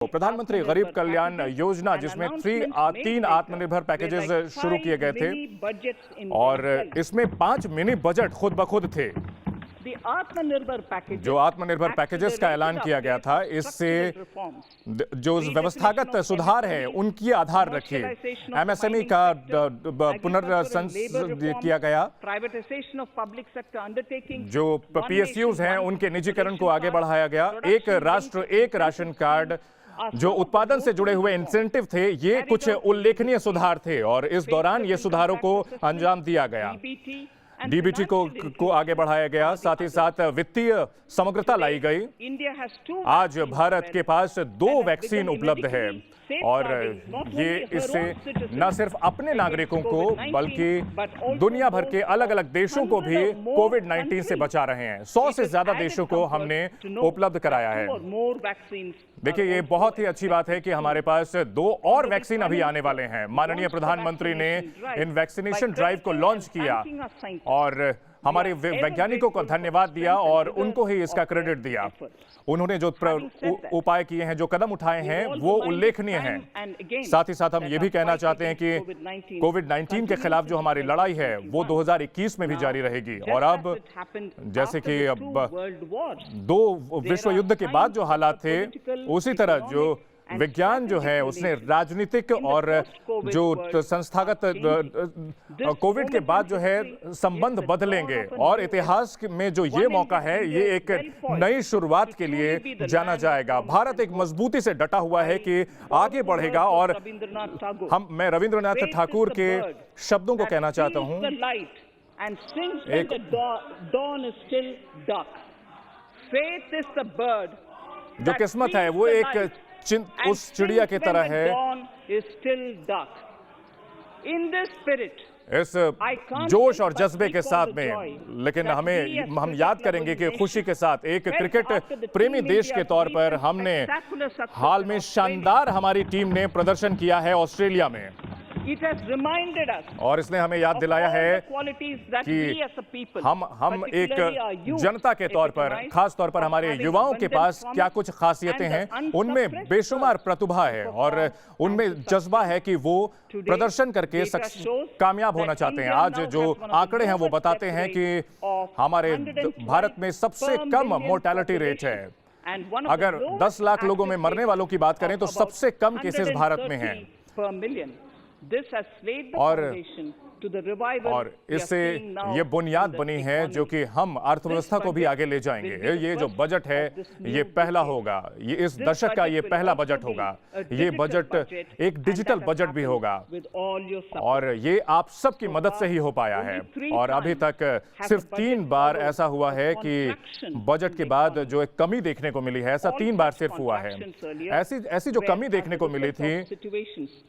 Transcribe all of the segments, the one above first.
प्रधानमंत्री गरीब कल्याण योजना जिसमें तीन आत्मनिर्भर पैकेजेस शुरू किए गए थे और इसमें 5 मिनी बजट खुद ब खुद थे। जो आत्मनिर्भर पैकेजेस का ऐलान किया गया था, इससे जो व्यवस्थागत सुधार है उनकी आधार रखे। एमएसएमई का किया गया, जो पीएसयूज हैं उनके निजीकरण को आगे बढ़ाया गया। एक राष्ट्र एक राशन कार्ड, जो उत्पादन से जुड़े हुए इंसेंटिव थे, ये कुछ उल्लेखनीय सुधार थे और इस दौरान ये सुधारों को अंजाम दिया गया। डीबीटी को आगे बढ़ाया गया, साथ ही साथ वित्तीय समग्रता लाई गई। आज भारत के पास 2 वैक्सीन उपलब्ध है और ये इससे न सिर्फ अपने नागरिकों को बल्कि दुनिया भर के अलग अलग देशों को भी कोविड-19 से बचा रहे हैं। 100 से ज्यादा देशों को हमने उपलब्ध कराया है। देखिए, ये बहुत ही अच्छी बात है कि हमारे पास 2 और वैक्सीन अभी आने वाले हैं। माननीय प्रधानमंत्री ने इन वैक्सीनेशन ड्राइव को लॉन्च किया और हमारे वैज्ञानिकों को धन्यवाद दिया और उनको ही इसका क्रेडिट दिया। उन्होंने जो उपाय किए हैं, जो कदम उठाए हैं, वो उल्लेखनीय हैं। साथ ही साथ हम ये भी कहना चाहते हैं कि कोविड-19 के खिलाफ जो हमारी लड़ाई है वो 2021 में भी जारी रहेगी। और अब जैसे कि अब 2 विश्व युद्ध के बाद जो हालात थे, उसी तरह जो विज्ञान जो है उसने राजनीतिक और जो संस्थागत कोविड के बाद जो है संबंध बदलेंगे और इतिहास में जो ये मौका है, ये एक नई शुरुआत के लिए जाना जाएगा। भारत एक मजबूती से डटा हुआ है कि आगे बढ़ेगा और मैं रविंद्रनाथ ठाकुर के शब्दों को कहना चाहता हूं, जो किस्मत है वो एक उस चिड़िया की तरह है। इस जोश और जज्बे के साथ में, लेकिन हम याद करेंगे कि खुशी के साथ एक क्रिकेट प्रेमी देश के तौर पर हमने हाल में शानदार हमारी टीम ने प्रदर्शन किया है ऑस्ट्रेलिया में। और इसने हमें याद दिलाया है कि हम एक जनता के तौर पर, खास तौर पर हमारे युवाओं के पास क्या कुछ खासियतें हैं। उनमें बेशुमार प्रतिभा है और उनमें जज्बा है कि वो प्रदर्शन करके कामयाब होना चाहते हैं। आज जो आंकड़े हैं वो बताते हैं कि हमारे भारत में सबसे कम मोर्टेलिटी रेट है। अगर 10 लाख लोगों में मरने वालों की बात करें तो सबसे कम केसेस भारत में हैं। और इससे ये बुनियाद बनी है जो कि हम अर्थव्यवस्था को भी आगे ले जाएंगे। ये जो बजट है ये पहला होगा, ये इस दशक का ये पहला बजट होगा। ये बजट एक डिजिटल बजट भी होगा और ये आप सबकी मदद से ही हो पाया है। और अभी तक सिर्फ 3 बार ऐसा हुआ है कि बजट के बाद जो एक कमी देखने को मिली है, ऐसा 3 बार सिर्फ हुआ है। ऐसी जो कमी देखने को मिली थी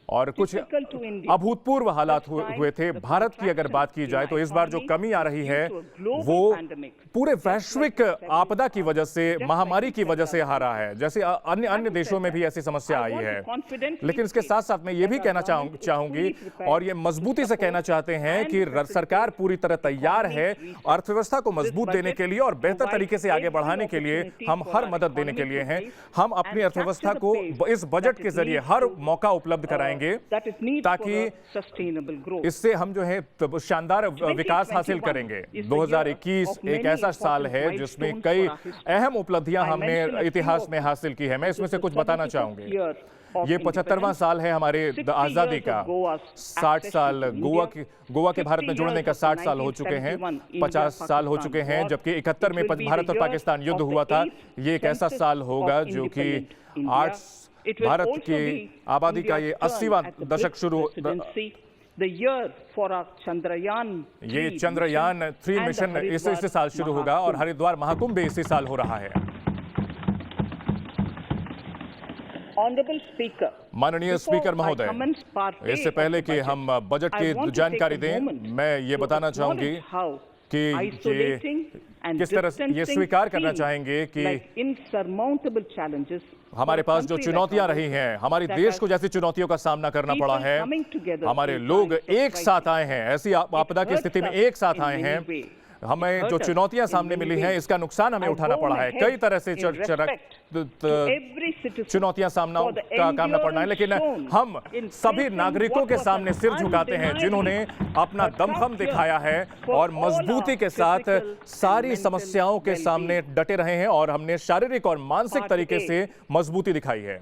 और कुछ अभूतपूर्व हालात हुए थे। भारत की अगर बात की जाए तो इस बार जो कमी आ रही है वो पूरे वैश्विक आपदा की वजह से, महामारी की वजह से आ रहा है। जैसे अन्य देशों में भी ऐसी समस्या आई है। लेकिन इसके साथ साथ मैं ये भी कहना चाहूंगी और ये मजबूती से कहना चाहते हैं कि सरकार पूरी तरह तैयार है अर्थव्यवस्था को मजबूत देने के लिए और बेहतर तरीके से आगे बढ़ाने के लिए। हम हर मदद देने के लिए हैं। हम अपनी अर्थव्यवस्था को इस बजट के जरिए हर मौका उपलब्ध कराएंगे ताकि इससे हम जो है शानदार विकास हासिल करेंगे। 2021 एक ऐसा साल है जिसमें कई अहम उपलब्धियां हमने इतिहास में हासिल की है। मैं इसमें से कुछ बताना चाहूंगी। ये 75वां साल है हमारे आजादी का। 60 साल गोवा के भारत में जुड़ने का 60 साल हो चुके हैं। 50 साल हो चुके हैं, जबकि 71 में भारत और पाकिस्तान युद्ध हुआ था। ये एक ऐसा साल होगा जो कि भारत की आबादी का ये 80वां दशक शुरू, ये चंद्रयान 3 मिशन इसी साल शुरू होगा और हरिद्वार महाकुंभ भी इसी साल हो रहा है। माननीय स्पीकर महोदय, इससे पहले कि हम बजट की जानकारी दें, मैं ये बताना चाहूंगी कि किस तरह ये स्वीकार करना चाहेंगे कि हमारे पास जो चुनौतियां रही हैं, हमारे देश को जैसी चुनौतियों का सामना करना पड़ा है, हमारे लोग एक साथ आए हैं, ऐसी आपदा की स्थिति में एक साथ आए हैं। हमें जो चुनौतियां सामने मिली हैं इसका नुकसान हमें उठाना पड़ा है, कई तरह से चुनौतियां सामना पड़ना है, लेकिन हम सभी नागरिकों के सामने सिर झुकाते हैं जिन्होंने अपना दमखम दिखाया है और मजबूती के साथ सारी समस्याओं के सामने डटे रहे हैं और हमने शारीरिक और मानसिक तरीके से मजबूती दिखाई है।